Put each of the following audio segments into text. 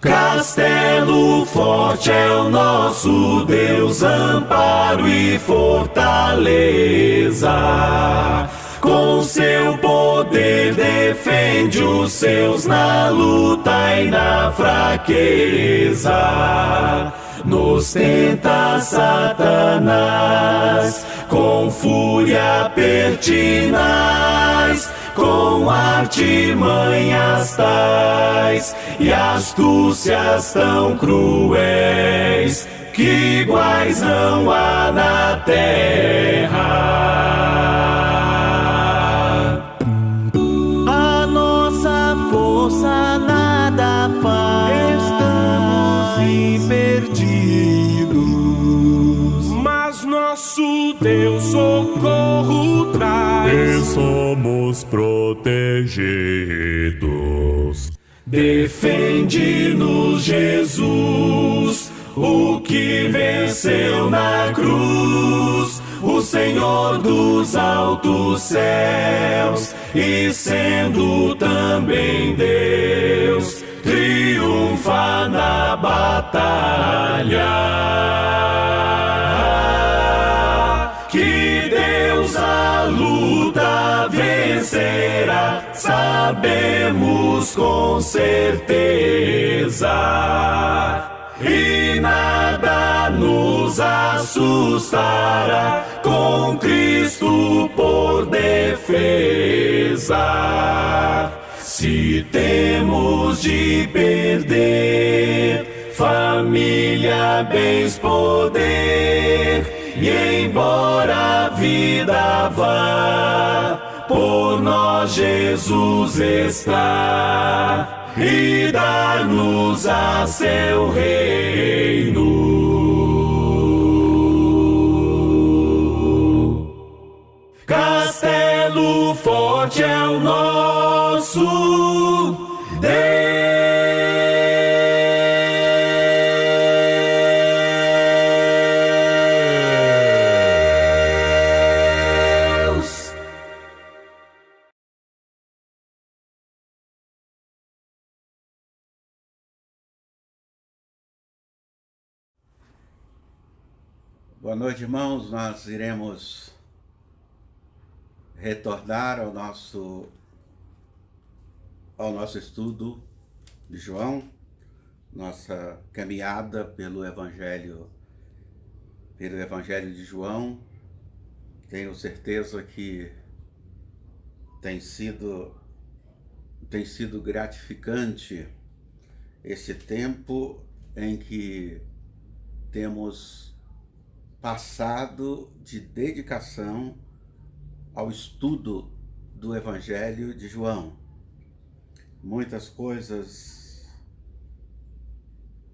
Castelo forte é o nosso Deus, amparo e fortaleza. Com seu poder defende os seus na luta e na fraqueza. Nos tenta Satanás, com fúria pertinaz, com artimanhas tais e astúcias tão cruéis, que iguais não há na terra. A nossa força nada faz, estamos perdidos, mas nosso Deus socorro traz e somos protegidos. Defende-nos, Jesus, o que venceu na cruz, o Senhor dos altos céus, e sendo também Deus, triunfa na batalha. Que Deus a luta vencerá, sabemos com certeza, e nada nos assustará, com Cristo por defesa. Se temos de perder família, bens, poder, e embora a vida vá, por nós Jesus está, e dar-nos a seu reino. Castelo forte é o nosso Deus. Boa noite, irmãos. Nós iremos retornar ao nosso estudo de João, nossa caminhada pelo Evangelho de João. Tenho certeza que tem sido gratificante esse tempo em que temos passado de dedicação ao estudo do Evangelho de João. Muitas coisas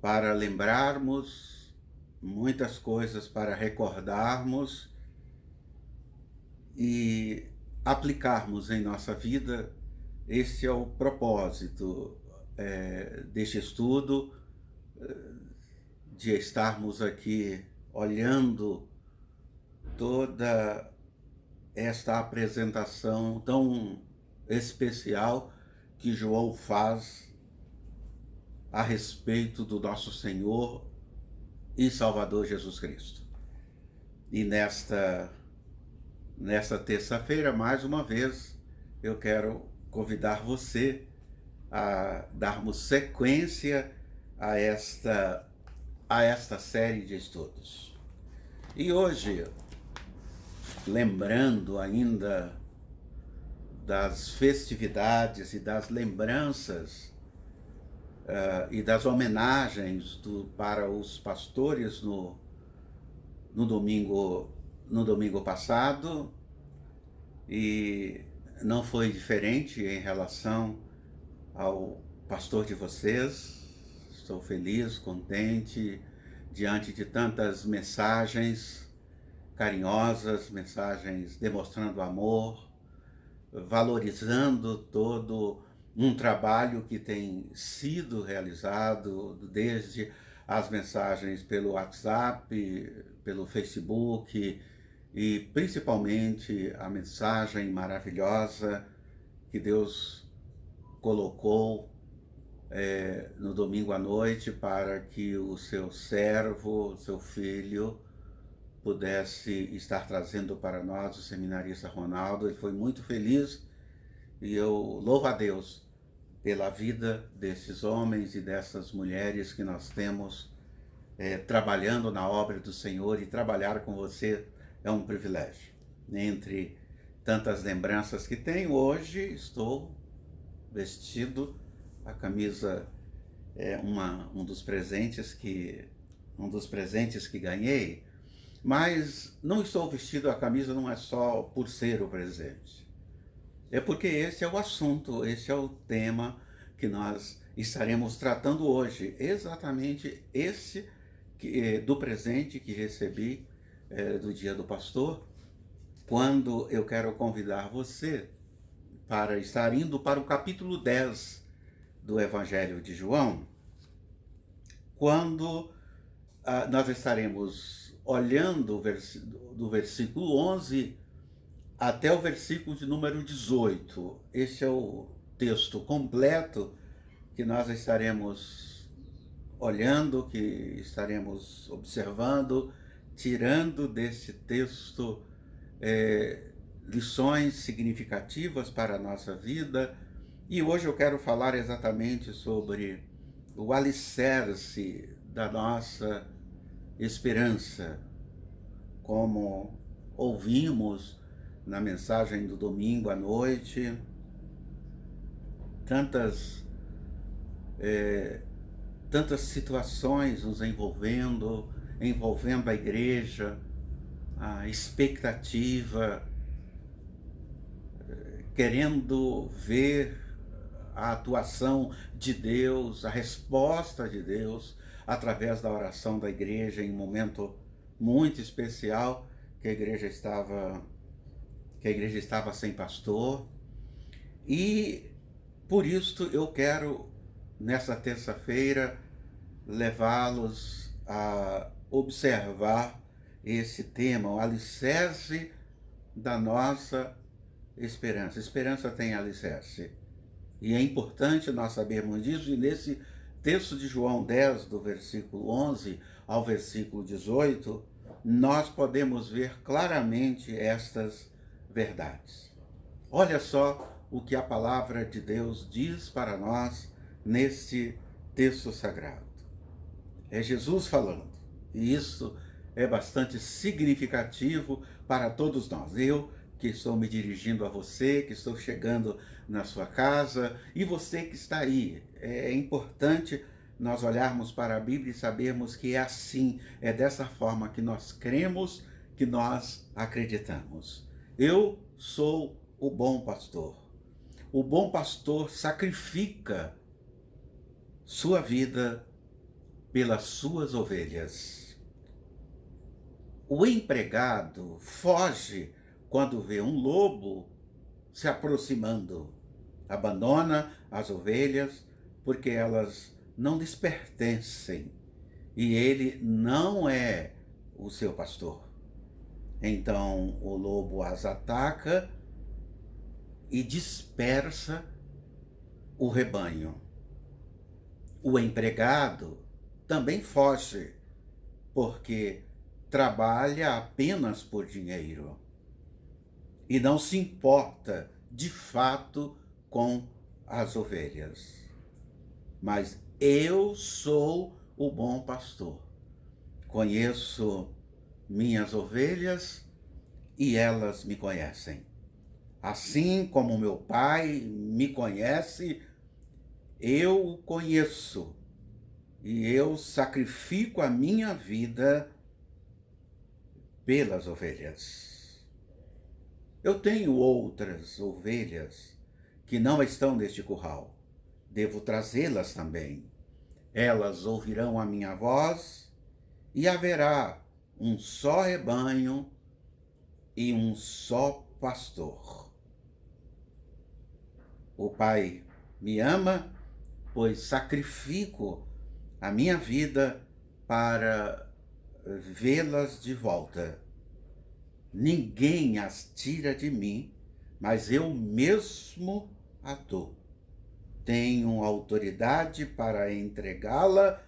para lembrarmos, muitas coisas para recordarmos e aplicarmos em nossa vida. Esse é o propósito deste estudo, de estarmos aqui olhando toda esta apresentação tão especial que João faz a respeito do nosso Senhor e Salvador Jesus Cristo. E nesta terça-feira, mais uma vez, eu quero convidar você a darmos sequência a esta série de estudos. E hoje, lembrando ainda das festividades e das lembranças e das homenagens para os pastores no domingo passado, e não foi diferente em relação ao pastor de vocês. Estou feliz, contente, diante de tantas mensagens carinhosas, mensagens demonstrando amor, valorizando todo um trabalho que tem sido realizado, desde as mensagens pelo WhatsApp, pelo Facebook, e principalmente a mensagem maravilhosa que Deus colocou no domingo à noite para que o seu servo, o seu filho, pudesse estar trazendo para nós o seminarista Ronaldo. Ele foi muito feliz e eu louvo a Deus pela vida desses homens e dessas mulheres que nós temos trabalhando na obra do Senhor, e trabalhar com você é um privilégio. Entre tantas lembranças que tenho, hoje estou vestido, a camisa é um dos presentes que ganhei, mas não estou vestido, a camisa não é só por ser o presente. É porque esse é o assunto, esse é o tema que nós estaremos tratando hoje, exatamente esse do presente que recebi do Dia do Pastor, quando eu quero convidar você para estar indo para o capítulo 10 do Evangelho de João, quando nós estaremos olhando do versículo 11 até o versículo de número 18. Esse é o texto completo que nós estaremos olhando, que estaremos observando, tirando desse texto lições significativas para a nossa vida. E hoje eu quero falar exatamente sobre o alicerce da nossa esperança, como ouvimos na mensagem do domingo à noite, tantas situações nos envolvendo a igreja, a expectativa, querendo ver a atuação de Deus, a resposta de Deus através da oração da igreja em um momento muito especial que a igreja estava sem pastor. E por isso eu quero, nessa terça-feira, levá-los a observar esse tema, o alicerce da nossa esperança. Esperança tem alicerce. E é importante nós sabermos disso, e nesse texto de João 10, do versículo 11 ao versículo 18, nós podemos ver claramente estas verdades. Olha só o que a palavra de Deus diz para nós nesse texto sagrado. É Jesus falando, e isso é bastante significativo para todos nós. Eu que estou me dirigindo a você, que estou chegando na sua casa, e você que está aí. É importante nós olharmos para a Bíblia e sabermos que é assim, é dessa forma que nós cremos, que nós acreditamos. Eu sou o bom pastor. O bom pastor sacrifica sua vida pelas suas ovelhas. O empregado foge quando vê um lobo se aproximando, abandona as ovelhas porque elas não lhes pertencem e ele não é o seu pastor. Então o lobo as ataca e dispersa o rebanho. O empregado também foge, porque trabalha apenas por dinheiro e não se importa de fato com as ovelhas. Mas eu sou o bom pastor. Conheço minhas ovelhas e elas me conhecem. Assim como meu Pai me conhece, eu o conheço e eu sacrifico a minha vida pelas ovelhas. Eu tenho outras ovelhas que não estão neste curral. Devo trazê-las também. Elas ouvirão a minha voz e haverá um só rebanho e um só pastor. O Pai me ama, pois sacrifico a minha vida para vê-las de volta. Ninguém as tira de mim, mas eu mesmo a dou. tenho autoridade para entregá-la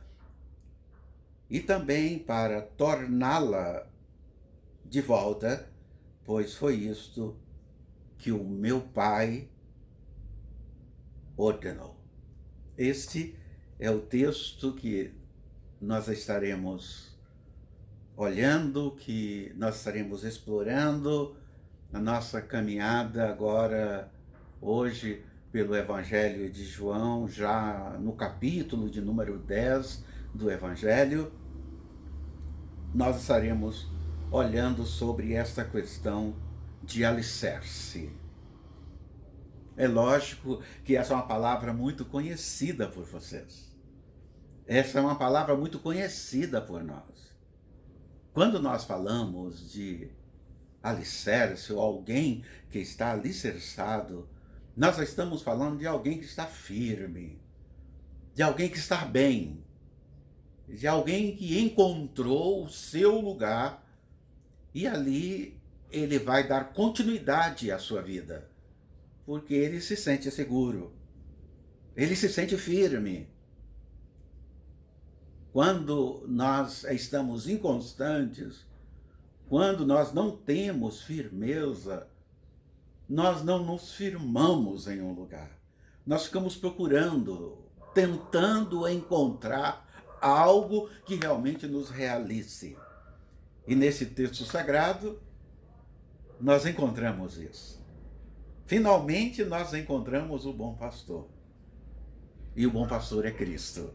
e também para torná-la de volta, pois foi isto que o meu Pai ordenou. Este é o texto que nós estaremos olhando, que nós estaremos explorando na nossa caminhada agora, hoje, pelo Evangelho de João, já no capítulo de número 10 do Evangelho. Nós estaremos olhando sobre esta questão de alicerce. É lógico que essa é uma palavra muito conhecida por vocês. Essa é uma palavra muito conhecida por nós. Quando nós falamos de alicerce, ou alguém que está alicerçado, nós estamos falando de alguém que está firme, de alguém que está bem, de alguém que encontrou o seu lugar e ali ele vai dar continuidade à sua vida, porque ele se sente seguro, ele se sente firme. Quando nós estamos inconstantes, quando nós não temos firmeza, nós não nos firmamos em um lugar. Nós ficamos procurando, tentando encontrar algo que realmente nos realize. E nesse texto sagrado, nós encontramos isso. Finalmente, nós encontramos o bom pastor. E o bom pastor é Cristo.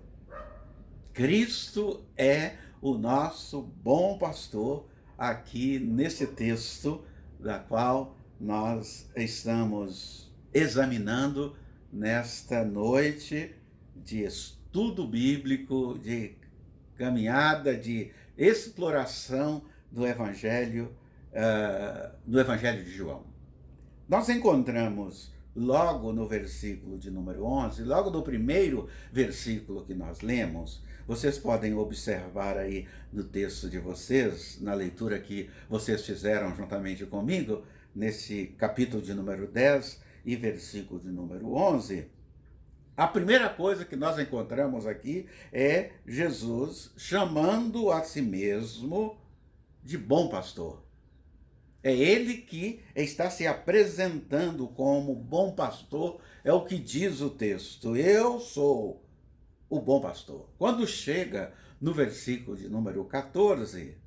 Cristo é o nosso bom pastor aqui nesse texto, da qual nós estamos examinando nesta noite de estudo bíblico, de caminhada, de exploração do Evangelho de João. Nós encontramos logo no versículo de número 11, logo no primeiro versículo que nós lemos, vocês podem observar aí no texto de vocês, na leitura que vocês fizeram juntamente comigo, nesse capítulo de número 10 e versículo de número 11, a primeira coisa que nós encontramos aqui é Jesus chamando a si mesmo de bom pastor. É ele que está se apresentando como bom pastor, é o que diz o texto. Eu sou o bom pastor. Quando chega no versículo de número 14,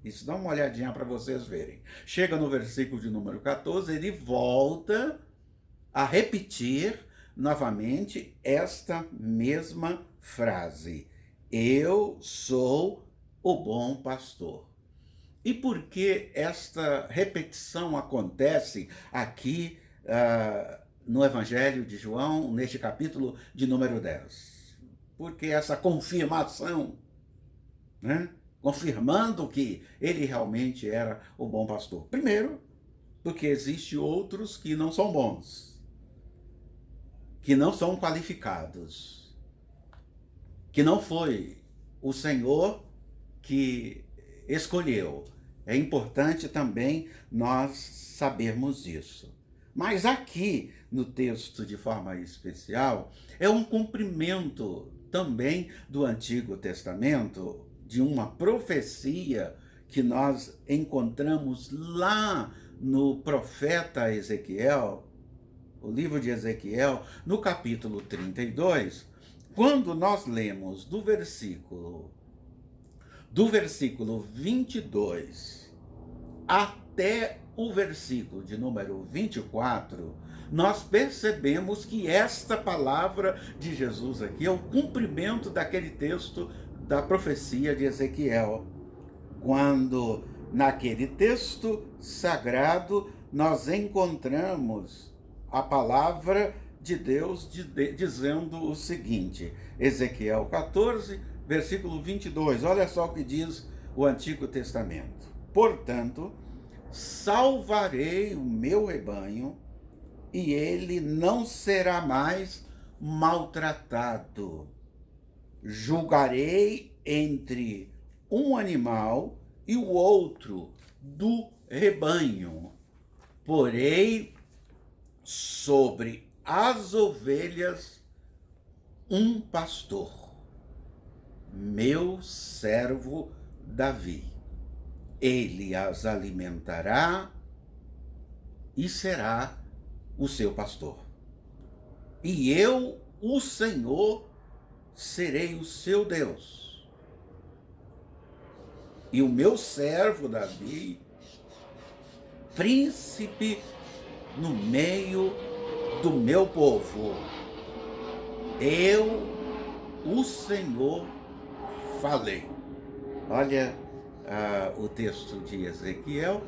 isso dá uma olhadinha para vocês verem. Chega no versículo de número 14, ele volta a repetir novamente esta mesma frase. Eu sou o bom pastor. E por que esta repetição acontece aqui no Evangelho de João, neste capítulo de número 10? Porque essa confirmação, né? Confirmando que ele realmente era o bom pastor. Primeiro, porque existem outros que não são bons, que não são qualificados, que não foi o Senhor que escolheu. É importante também nós sabermos isso. Mas aqui, no texto de forma especial, é um cumprimento também do Antigo Testamento, de uma profecia que nós encontramos lá no profeta Ezequiel, o livro de Ezequiel, no capítulo 32, quando nós lemos do versículo 22 até o versículo de número 24, nós percebemos que esta palavra de Jesus aqui é o cumprimento daquele texto da profecia de Ezequiel, quando naquele texto sagrado nós encontramos a palavra de Deus dizendo o seguinte, Ezequiel 14, versículo 22, olha só o que diz o Antigo Testamento. Portanto, salvarei o meu rebanho e ele não será mais maltratado. Julgarei entre um animal e o outro do rebanho. Porei sobre as ovelhas um pastor, meu servo Davi. Ele as alimentará e será o seu pastor. E eu, o Senhor, serei o seu Deus. E o meu servo Davi, príncipe no meio do meu povo. Eu, o Senhor, falei. Olha o texto de Ezequiel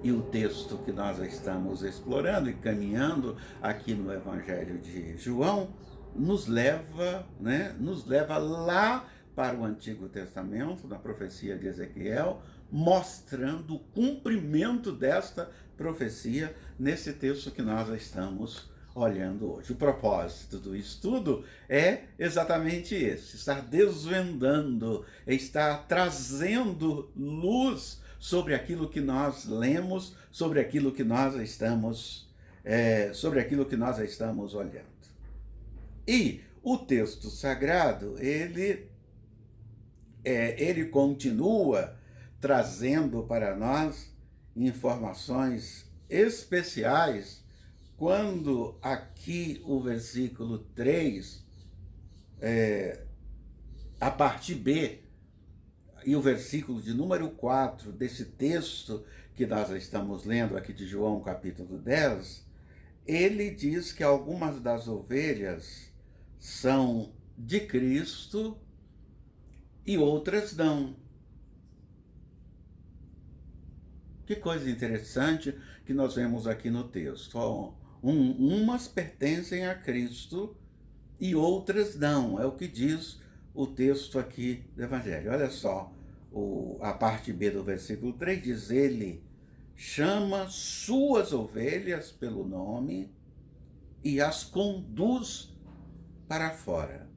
e o texto que nós estamos explorando e caminhando aqui no Evangelho de João, nos leva lá para o Antigo Testamento, na profecia de Ezequiel, mostrando o cumprimento desta profecia nesse texto que nós estamos olhando hoje. O propósito do estudo é exatamente esse: estar desvendando, estar trazendo luz sobre aquilo que nós lemos, sobre aquilo que nós estamos olhando. E o texto sagrado, ele continua trazendo para nós informações especiais quando aqui o versículo 3, a parte B, e o versículo de número 4 desse texto que nós estamos lendo aqui de João capítulo 10, ele diz que algumas das ovelhas são de Cristo e outras não. Que coisa interessante que nós vemos aqui no texto. Umas pertencem a Cristo e outras não. É o que diz o texto aqui do Evangelho. Olha só, a parte B do versículo 3 diz: ele chama suas ovelhas pelo nome e as conduz para fora.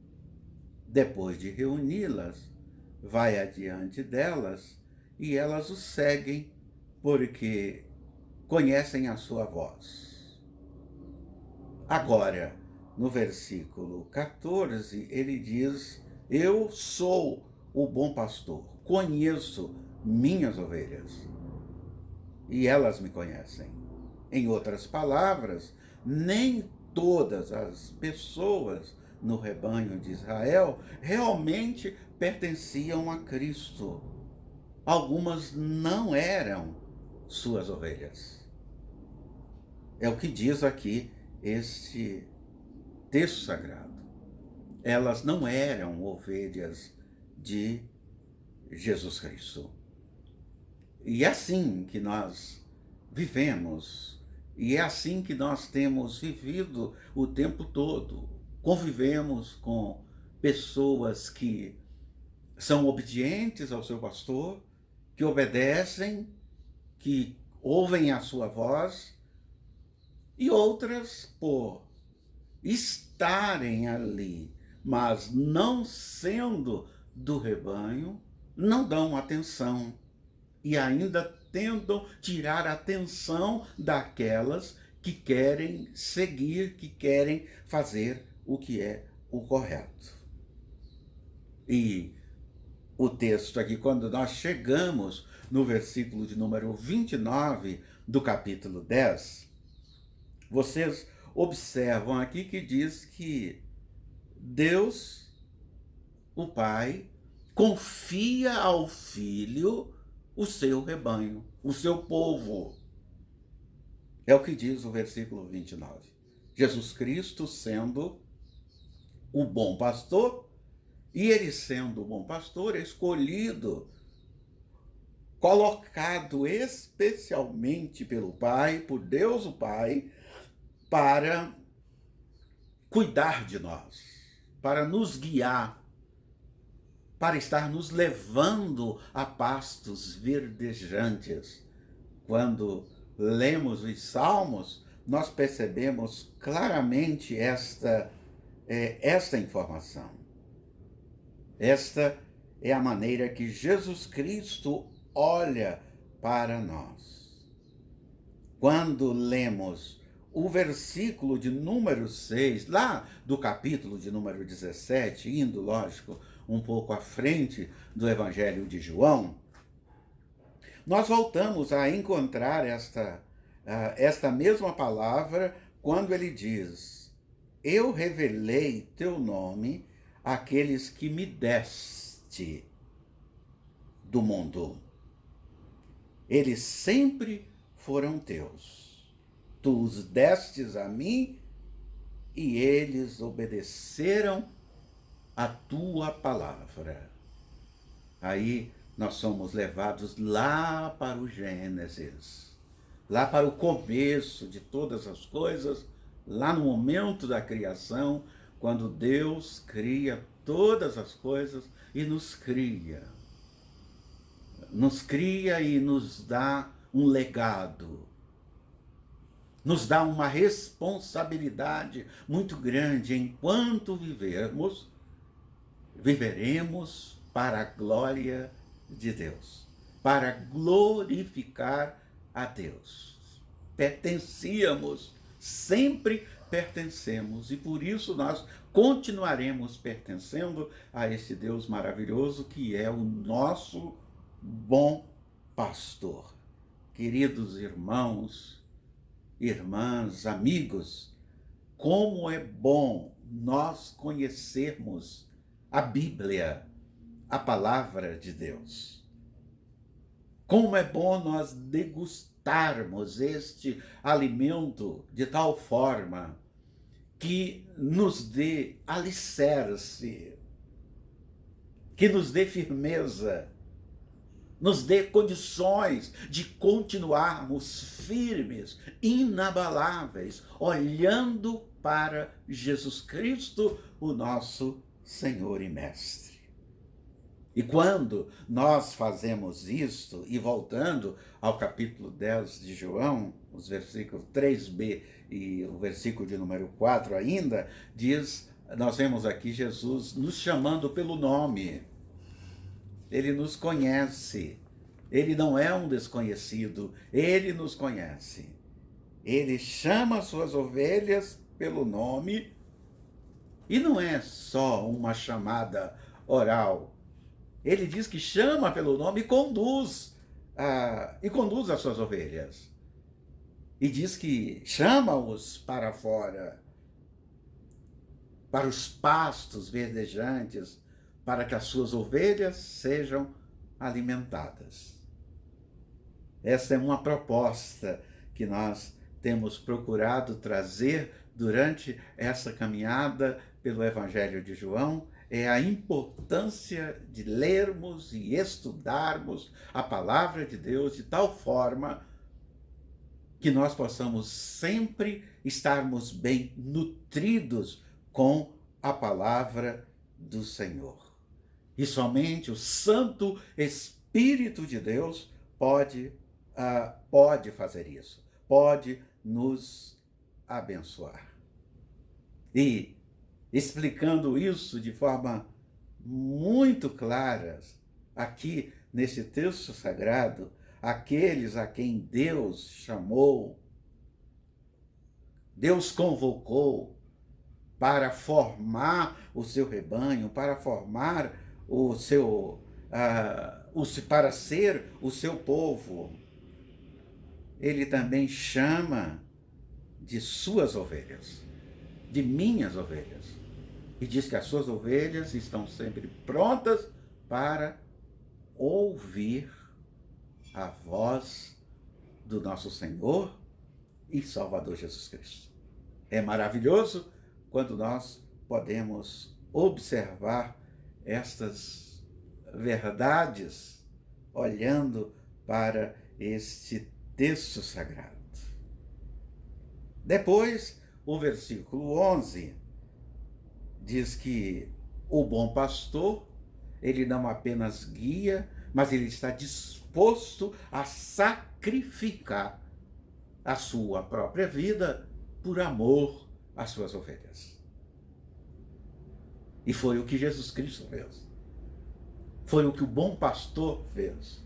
Depois de reuni-las, vai adiante delas e elas o seguem, porque conhecem a sua voz. Agora, no versículo 14, ele diz: eu sou o bom pastor, conheço minhas ovelhas e elas me conhecem. Em outras palavras, nem todas as pessoas no rebanho de Israel realmente pertenciam a Cristo. Algumas não eram suas ovelhas. É o que diz aqui este texto sagrado. Elas não eram ovelhas de Jesus Cristo. E é assim que nós vivemos, e é assim que nós temos vivido o tempo todo. Convivemos com pessoas que são obedientes ao seu pastor, que obedecem, que ouvem a sua voz, e outras, por estarem ali, mas não sendo do rebanho, não dão atenção e ainda tentam tirar a atenção daquelas que querem seguir, que querem fazer o que é o correto. E o texto aqui, quando nós chegamos no versículo de número 29 do capítulo 10, vocês observam aqui que diz que Deus, o Pai, confia ao Filho o seu rebanho, o seu povo. É o que diz o versículo 29. Jesus Cristo sendo o bom pastor, e ele sendo o bom pastor, escolhido, colocado especialmente pelo Pai, por Deus o Pai, para cuidar de nós, para nos guiar, para estar nos levando a pastos verdejantes. Quando lemos os Salmos, nós percebemos claramente esta informação. Esta é a maneira que Jesus Cristo olha para nós. Quando lemos o versículo de número 6, lá do capítulo de número 17, indo, lógico, um pouco à frente do Evangelho de João, nós voltamos a encontrar esta mesma palavra quando ele diz: eu revelei teu nome àqueles que me deste do mundo. Eles sempre foram teus. Tu os destes a mim e eles obedeceram a tua palavra. Aí nós somos levados lá para o Gênesis, lá para o começo de todas as coisas, lá no momento da criação, quando Deus cria todas as coisas e nos cria e nos dá um legado, nos dá uma responsabilidade muito grande. Enquanto viveremos para a glória de Deus, para glorificar a Deus. Sempre pertencemos, e por isso nós continuaremos pertencendo a esse Deus maravilhoso que é o nosso bom pastor. Queridos irmãos, irmãs, amigos, como é bom nós conhecermos a Bíblia, a palavra de Deus. Como é bom nós degustarmos este alimento de tal forma que nos dê alicerce, que nos dê firmeza, nos dê condições de continuarmos firmes, inabaláveis, olhando para Jesus Cristo, o nosso Senhor e Mestre. E quando nós fazemos isto, e voltando ao capítulo 10 de João, os versículos 3b e o versículo de número 4 ainda, nós vemos aqui Jesus nos chamando pelo nome. Ele nos conhece, ele não é um desconhecido, ele nos conhece. Ele chama as suas ovelhas pelo nome, e não é só uma chamada oral. Ele diz que chama pelo nome e conduz as suas ovelhas. E diz que chama-os para fora, para os pastos verdejantes, para que as suas ovelhas sejam alimentadas. Essa é uma proposta que nós temos procurado trazer durante essa caminhada pelo Evangelho de João, é a importância de lermos e estudarmos a palavra de Deus de tal forma que nós possamos sempre estarmos bem nutridos com a palavra do Senhor. E somente o Santo Espírito de Deus pode fazer isso, pode nos abençoar. E explicando isso de forma muito clara, aqui nesse texto sagrado, aqueles a quem Deus chamou, Deus convocou para formar o seu rebanho, para formar para ser o seu povo. Ele também chama de suas ovelhas, de minhas ovelhas. E diz que as suas ovelhas estão sempre prontas para ouvir a voz do nosso Senhor e Salvador Jesus Cristo. É maravilhoso quando nós podemos observar estas verdades olhando para este texto sagrado. Depois, o versículo 11 diz que o bom pastor, ele não apenas guia, mas ele está disposto a sacrificar a sua própria vida por amor às suas ovelhas. E foi o que Jesus Cristo fez. Foi o que o bom pastor fez.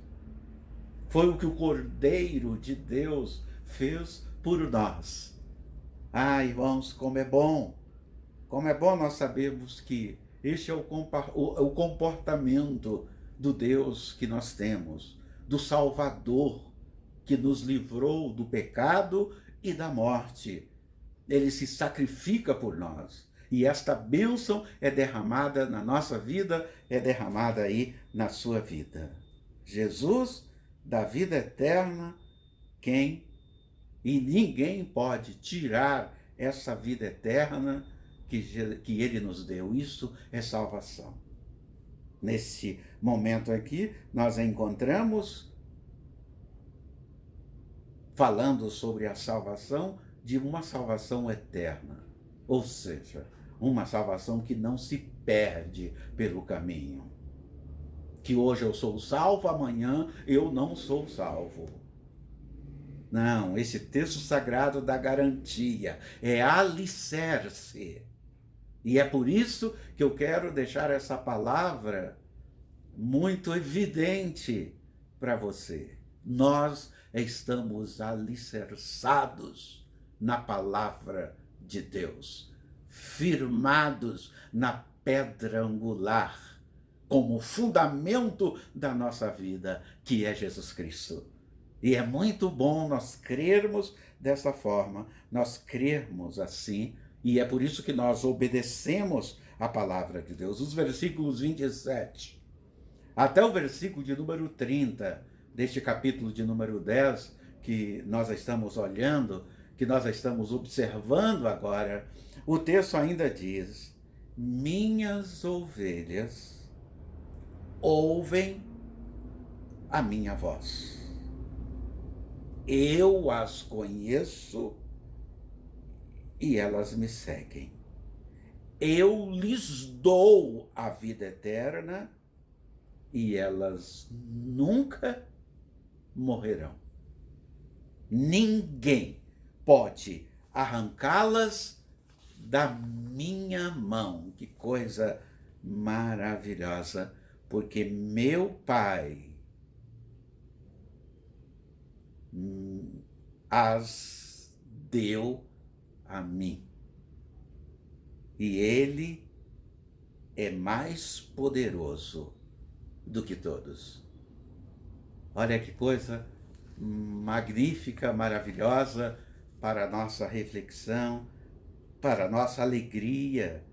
Foi o que o Cordeiro de Deus fez por nós. Ah, irmãos, como é bom nós sabermos que este é o comportamento do Deus que nós temos, do Salvador que nos livrou do pecado e da morte. Ele se sacrifica por nós. E esta bênção é derramada na nossa vida, é derramada aí na sua vida. Jesus da vida eterna, e ninguém pode tirar essa vida eterna que ele nos deu. Isso é salvação. Nesse momento aqui, nós encontramos falando sobre a salvação, de uma salvação eterna, ou seja, uma salvação que não se perde pelo caminho. Que hoje eu sou salvo, amanhã eu não sou salvo. Não, esse texto sagrado dá garantia, é alicerce. E é por isso que eu quero deixar essa palavra muito evidente para você. Nós estamos alicerçados na palavra de Deus, firmados na pedra angular, como fundamento da nossa vida, que é Jesus Cristo. E é muito bom nós crermos dessa forma, nós crermos assim, e é por isso que nós obedecemos a palavra de Deus. Os versículos 27 até o versículo de número 30, deste capítulo de número 10, que nós estamos olhando, que nós estamos observando agora, o texto ainda diz: minhas ovelhas ouvem a minha voz. Eu as conheço e elas me seguem. Eu lhes dou a vida eterna e elas nunca morrerão. Ninguém pode arrancá-las da minha mão. Que coisa maravilhosa, porque meu Pai as deu a mim. E Ele é mais poderoso do que todos. Olha que coisa magnífica, maravilhosa para a nossa reflexão, para a nossa alegria.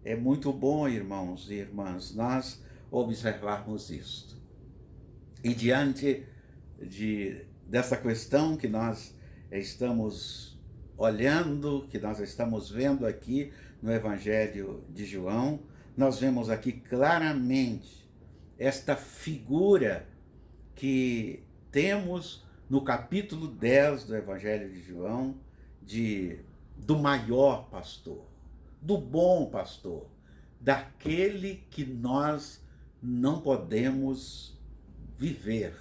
É muito bom, irmãos e irmãs, nós observarmos isto. E diante dessa questão que nós estamos olhando, que nós estamos vendo aqui no Evangelho de João, nós vemos aqui claramente esta figura que temos no capítulo 10 do Evangelho de João, do maior pastor, do bom pastor, daquele que nós não podemos viver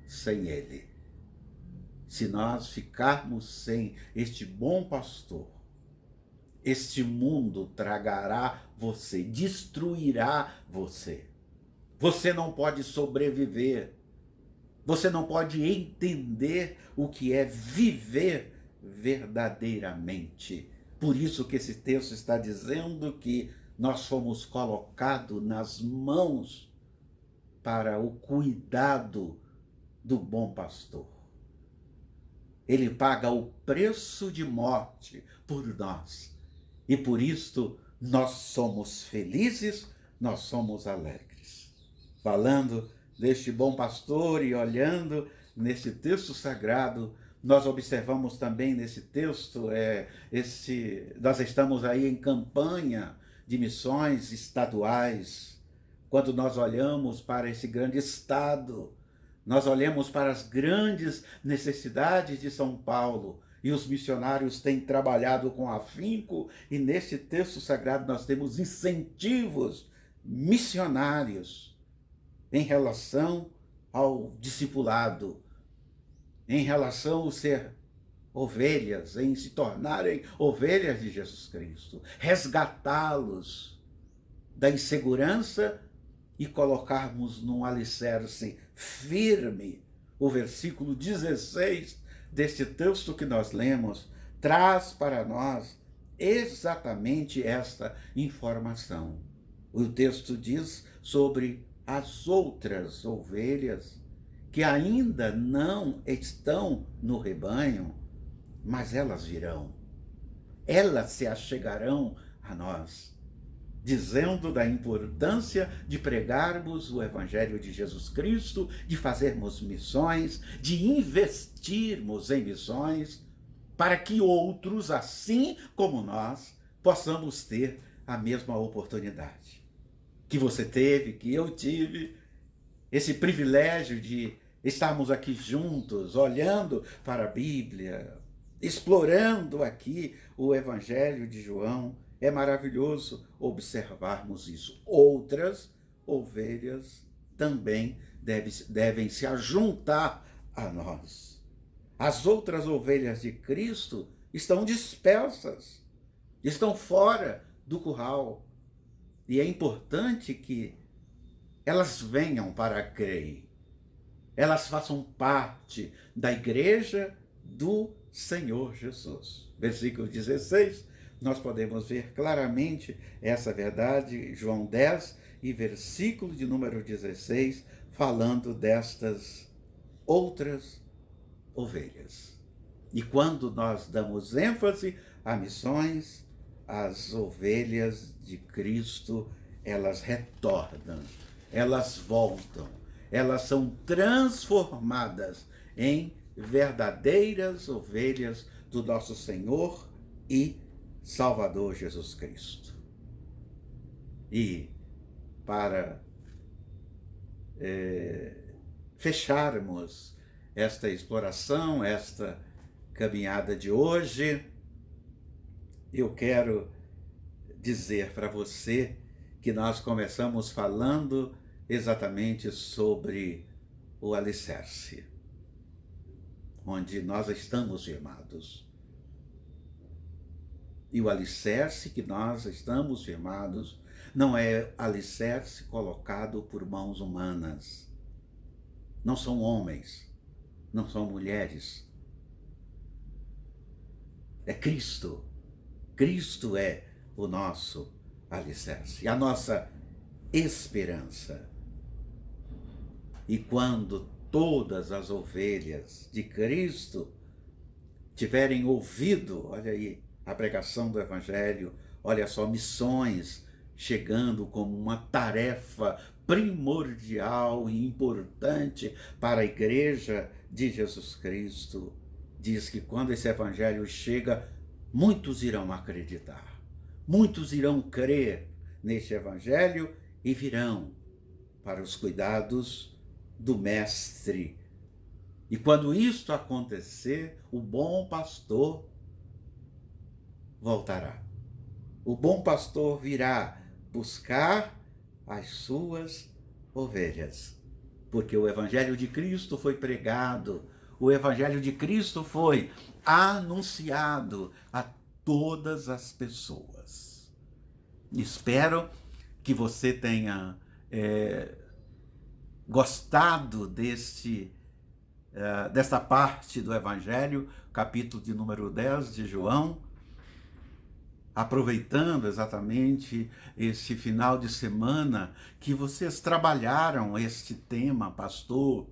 sem ele. Se nós ficarmos sem este bom pastor, este mundo tragará você, destruirá você. Você não pode sobreviver. Você não pode entender o que é viver verdadeiramente. Por isso que esse texto está dizendo que nós fomos colocados nas mãos para o cuidado do bom pastor. Ele paga o preço de morte por nós. E por isto nós somos felizes, nós somos alegres. Falando deste bom pastor e olhando nesse texto sagrado, nós observamos também nesse texto, nós estamos aí em campanha de missões estaduais. Quando nós olhamos para esse grande estado, nós olhamos para as grandes necessidades de São Paulo, e os missionários têm trabalhado com afinco, e nesse texto sagrado nós temos incentivos missionários em relação ao discipulado, em relação ao ser ovelhas, em se tornarem ovelhas de Jesus Cristo, resgatá-los da insegurança e colocarmos num alicerce firme. O versículo 16 deste texto que nós lemos traz para nós exatamente esta informação. O texto diz sobre as outras ovelhas que ainda não estão no rebanho, mas elas virão. Elas se achegarão a nós, dizendo da importância de pregarmos o Evangelho de Jesus Cristo, de fazermos missões, de investirmos em missões, para que outros, assim como nós, possamos ter a mesma oportunidade que você teve, que eu tive, esse privilégio de estarmos aqui juntos, olhando para a Bíblia, explorando aqui o Evangelho de João. É maravilhoso observarmos isso. Outras ovelhas também devem se ajuntar a nós. As outras ovelhas de Cristo estão dispersas, estão fora do curral. E é importante que elas venham para crer. Elas façam parte da igreja do Senhor Jesus. Versículo 16, nós podemos ver claramente essa verdade, João 10 e versículo de número 16, falando destas outras ovelhas. E quando nós damos ênfase a missões, as ovelhas de Cristo, elas retornam, elas voltam, elas são transformadas em verdadeiras ovelhas do nosso Senhor e Salvador Jesus Cristo. E para fecharmos esta exploração, esta caminhada de hoje, eu quero dizer para você que nós começamos falando exatamente sobre o alicerce, onde nós estamos firmados. E o alicerce que nós estamos firmados não é alicerce colocado por mãos humanas. Não são homens, não são mulheres. É Cristo. Cristo é o nosso alicerce, a nossa esperança. E quando todas as ovelhas de Cristo tiverem ouvido, olha aí, a pregação do Evangelho, olha só, missões chegando como uma tarefa primordial e importante para a igreja de Jesus Cristo, diz que quando esse Evangelho chega, muitos irão acreditar, muitos irão crer neste Evangelho e virão para os cuidados do Mestre. E quando isto acontecer, o bom pastor voltará. O bom pastor virá buscar as suas ovelhas, porque o Evangelho de Cristo foi pregado, o Evangelho de Cristo foi anunciado a todas as pessoas. Espero que você tenha gostado desta parte do Evangelho, capítulo de número 10 de João, aproveitando exatamente esse final de semana que vocês trabalharam este tema, pastor,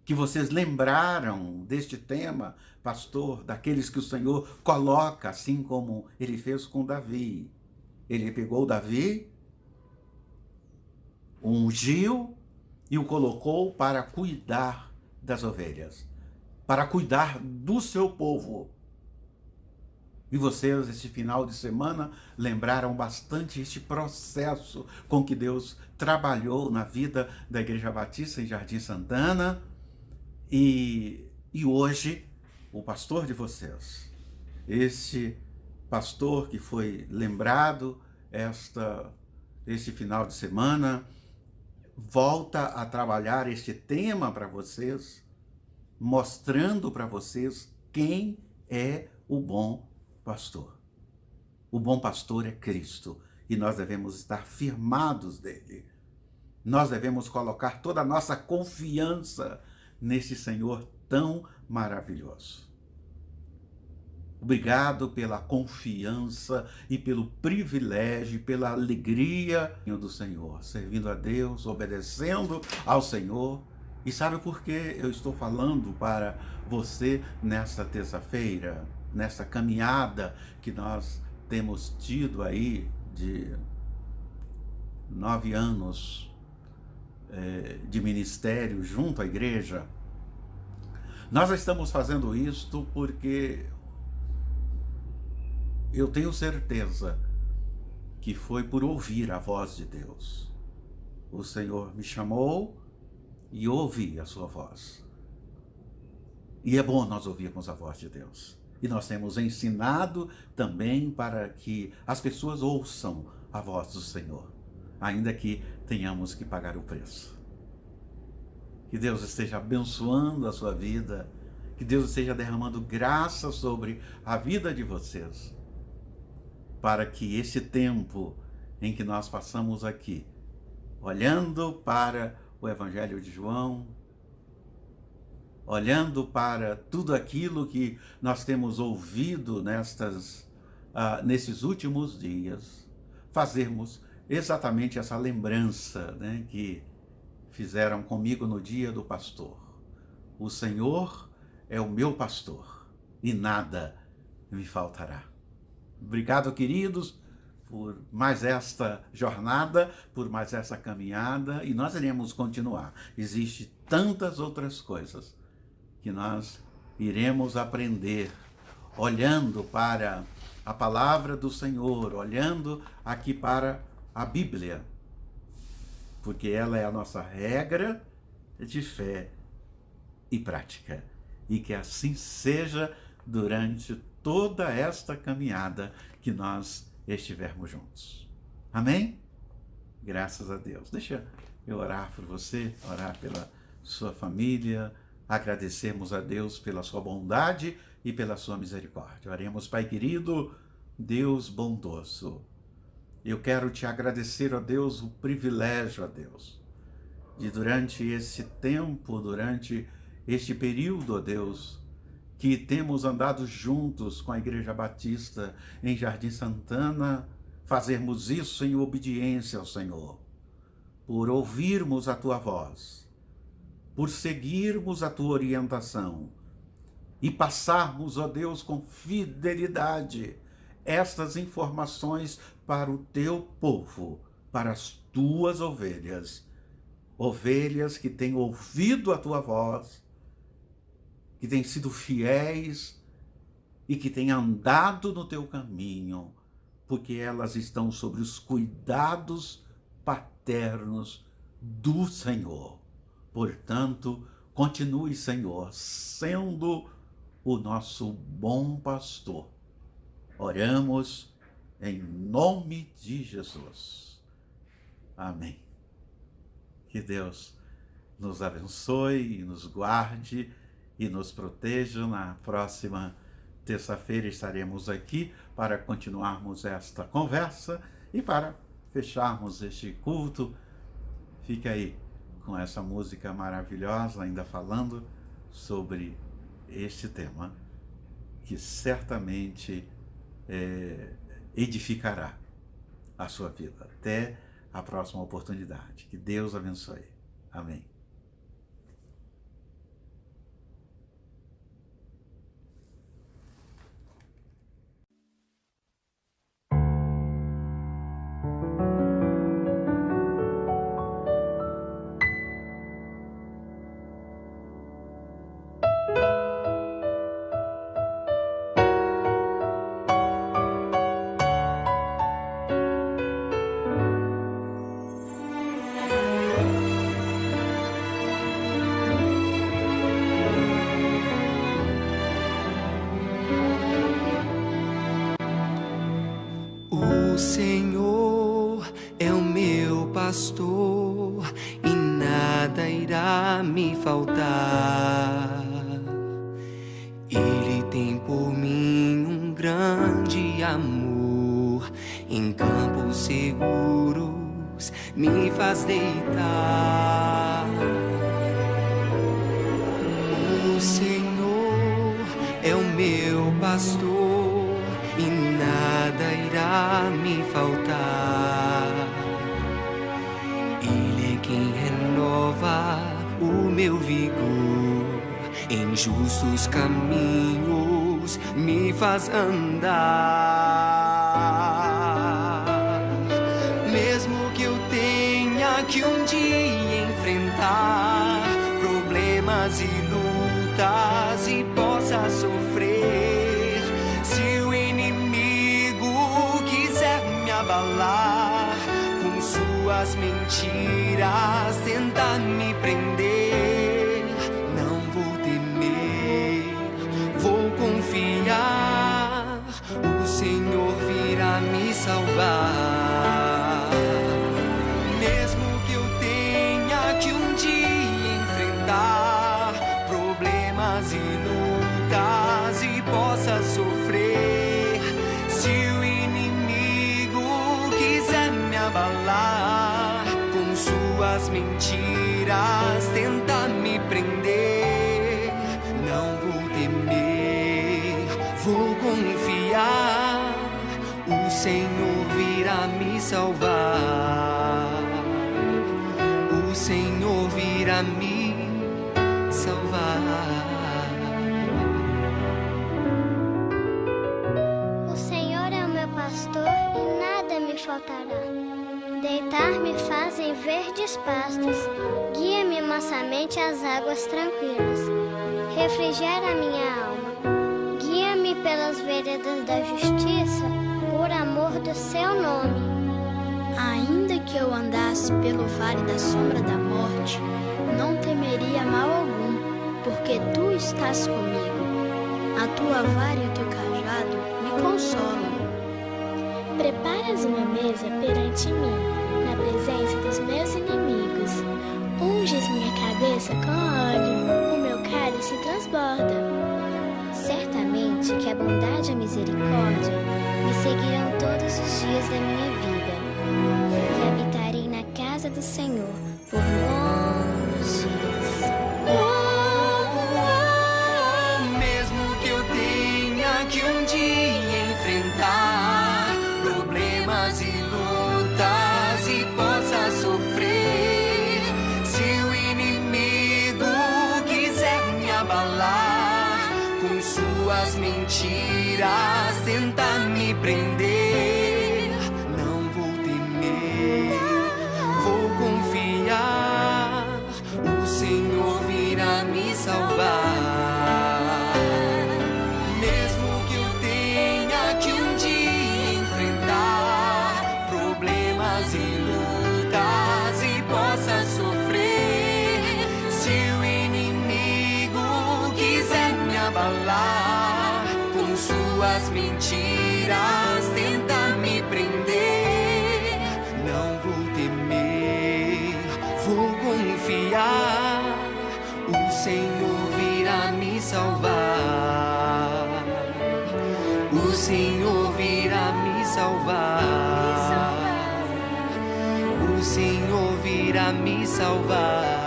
que vocês lembraram deste tema, pastor, daqueles que o Senhor coloca, assim como ele fez com Davi. Ele pegou Davi, o ungiu e o colocou para cuidar das ovelhas, para cuidar do seu povo. E vocês, esse final de semana, lembraram bastante este processo com que Deus trabalhou na vida da Igreja Batista em Jardim Santana. E hoje, o pastor de vocês, esse pastor que foi lembrado esse final de semana, volta a trabalhar este tema para vocês, mostrando para vocês quem é o bom pastor. O bom pastor é Cristo e nós devemos estar firmados nele. Nós devemos colocar toda a nossa confiança nesse Senhor tão maravilhoso. Obrigado pela confiança e pelo privilégio e pela alegria do Senhor, servindo a Deus, obedecendo ao Senhor. E sabe por que eu estou falando para você nesta terça-feira, nessa caminhada que nós temos tido aí de 9 anos de ministério junto à igreja? Nós estamos fazendo isto porque eu tenho certeza que foi por ouvir a voz de Deus. O Senhor me chamou e ouvi a sua voz. E é bom nós ouvirmos a voz de Deus. E nós temos ensinado também para que as pessoas ouçam a voz do Senhor, ainda que tenhamos que pagar o preço. Que Deus esteja abençoando a sua vida, que Deus esteja derramando graça sobre a vida de vocês, para que esse tempo em que nós passamos aqui, olhando para o Evangelho de João, olhando para tudo aquilo que nós temos ouvido nesses últimos dias, fazermos exatamente essa lembrança, né, que fizeram comigo no dia do pastor. O Senhor é o meu pastor e nada me faltará. Obrigado, queridos, por mais esta jornada, por mais essa caminhada, e nós iremos continuar. Existem tantas outras coisas que nós iremos aprender, olhando para a palavra do Senhor, olhando aqui para a Bíblia, porque ela é a nossa regra de fé e prática. E que assim seja durante toda esta caminhada que nós estivermos juntos. Amém? Graças a Deus. Deixa eu orar por você, orar pela sua família, agradecermos a Deus pela sua bondade e pela sua misericórdia. Oremos, Pai querido, Deus bondoso. Eu quero te agradecer, ó Deus, o privilégio, ó Deus, de durante esse tempo, durante este período, ó Deus, que temos andado juntos com a Igreja Batista em Jardim Santana, fazermos isso em obediência ao Senhor, por ouvirmos a Tua voz, por seguirmos a Tua orientação e passarmos, ó Deus, com fidelidade estas informações para o Teu povo, para as Tuas ovelhas, ovelhas que têm ouvido a Tua voz, que têm sido fiéis e que têm andado no Teu caminho, porque elas estão sob os cuidados paternos do Senhor. Portanto, continue, Senhor, sendo o nosso bom pastor. Oramos em nome de Jesus. Amém. Que Deus nos abençoe e nos guarde e nos proteja. Na próxima terça-feira estaremos aqui para continuarmos esta conversa e para fecharmos este culto. Fique aí com essa música maravilhosa, ainda falando sobre este tema, que certamente edificará a sua vida. Até a próxima oportunidade. Que Deus abençoe. Amém. O Senhor é o meu pastor e nada irá me faltar. Ele tem por mim um grande amor, em campos seguros me faz deitar. O Senhor é o meu pastor irá me faltar. Ele é quem renova o meu vigor, em justos caminhos me faz andar. Mesmo que eu tenha que um dia enfrentar problemas e lutas e possa sofrer, se o inimigo quiser me abalar, com suas mentiras tentar me prender, não vou temer, vou confiar, o Senhor virá me salvar. Mesmo que eu tenha que um dia enfrentar problemas e lutas e possa sofrer, se o inimigo quiser me abalar, com suas mentiras tentar me prender, não vou temer, vou confiar, o Senhor virá me salvar. O Senhor virá me salvar. O Senhor é o meu pastor e nada me faltará. Deitar-me faz em verdes pastos, guia-me mansamente às águas tranquilas. Refrigera minha alma, guia-me pelas veredas da justiça, por amor do seu nome. Ainda que eu andasse pelo vale da sombra da morte, não temeria mal algum, porque tu estás comigo. A tua vara e o teu cajado me consolam. Preparas uma mesa perante mim, na presença dos meus inimigos. Unges minha cabeça com óleo, o meu cálice transborda. Certamente que a bondade e a misericórdia me seguirão todos os dias da minha vida, e habitarei na casa do Senhor por longos dias. Mesmo que eu tenha que um dia enfrentar problemas e lutas e possa sofrer, se o inimigo quiser me abalar, com suas mentiras tentar me prender, não vou temer, vou confiar, o Senhor virá me salvar. Mesmo que eu tenha que um dia enfrentar problemas e lutas e possa sofrer, se o inimigo quiser me abalar, com suas mentiras tentar me prender, não vou temer, vou confiar, o Senhor virá me salvar. O Senhor virá me salvar. O Senhor virá me salvar.